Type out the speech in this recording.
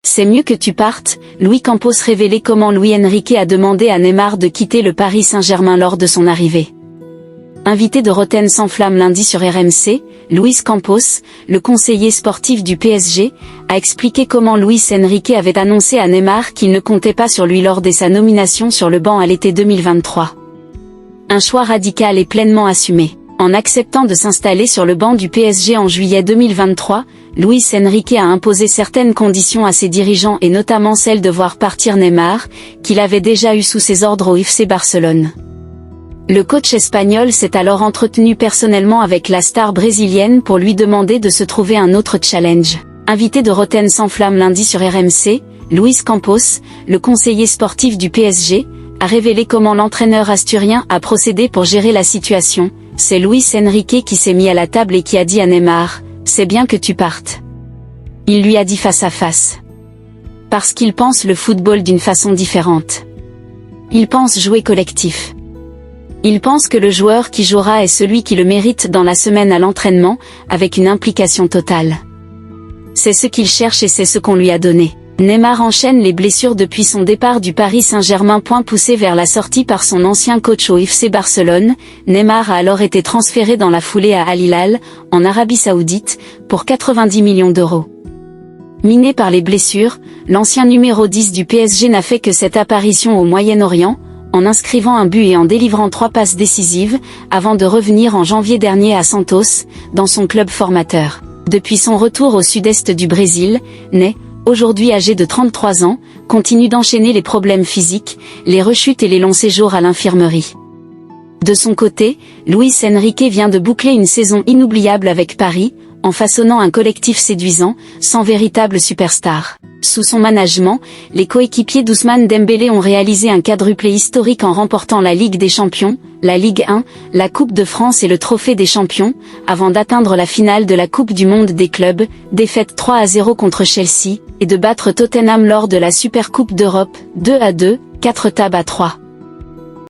C'est mieux que tu partes, Luis Campos révélait comment Luis Enrique a demandé à Neymar de quitter le Paris Saint-Germain lors de son arrivée. Invité de Rotten sans flamme lundi sur RMC, Luis Campos, le conseiller sportif du PSG, a expliqué comment Luis Enrique avait annoncé à Neymar qu'il ne comptait pas sur lui lors de sa nomination sur le banc à l'été 2023. Un choix radical et pleinement assumé. En acceptant de s'installer sur le banc du PSG en juillet 2023, Luis Enrique a imposé certaines conditions à ses dirigeants et notamment celle de voir partir Neymar, qu'il avait déjà eu sous ses ordres au FC Barcelone. Le coach espagnol s'est alors entretenu personnellement avec la star brésilienne pour lui demander de se trouver un autre challenge. Invité de Rotten sans flamme lundi sur RMC, Luis Campos, le conseiller sportif du PSG, a révélé comment l'entraîneur asturien a procédé pour gérer la situation. C'est Luis Enrique qui s'est mis à la table et qui a dit à Neymar, « C'est bien que tu partes. » Il lui a dit face à face. Parce qu'il pense le football d'une façon différente. Il pense jouer collectif. Il pense que le joueur qui jouera est celui qui le mérite dans la semaine à l'entraînement, avec une implication totale. C'est ce qu'il cherche et c'est ce qu'on lui a donné. Neymar enchaîne les blessures depuis son départ du Paris Saint-Germain. Poussé vers la sortie par son ancien coach au FC Barcelone, Neymar a alors été transféré dans la foulée à Al Hilal, en Arabie Saoudite, pour 90 millions d'euros. Miné par les blessures, l'ancien numéro 10 du PSG n'a fait que cette apparition au Moyen-Orient, en inscrivant un but et en délivrant 3 passes décisives, avant de revenir en janvier dernier à Santos, dans son club formateur. Depuis son retour au sud-est du Brésil, Ney, aujourd'hui âgé de 33 ans, continue d'enchaîner les problèmes physiques, les rechutes et les longs séjours à l'infirmerie. De son côté, Luis Enrique vient de boucler une saison inoubliable avec Paris, en façonnant un collectif séduisant, sans véritable superstar. Sous son management, les coéquipiers d'Ousmane Dembélé ont réalisé un quadruplé historique en remportant la Ligue des Champions, la Ligue 1, la Coupe de France et le Trophée des Champions, avant d'atteindre la finale de la Coupe du Monde des clubs, défaite 3-0 contre Chelsea, et de battre Tottenham lors de la Supercoupe d'Europe, 2-2, 4 tables à 3.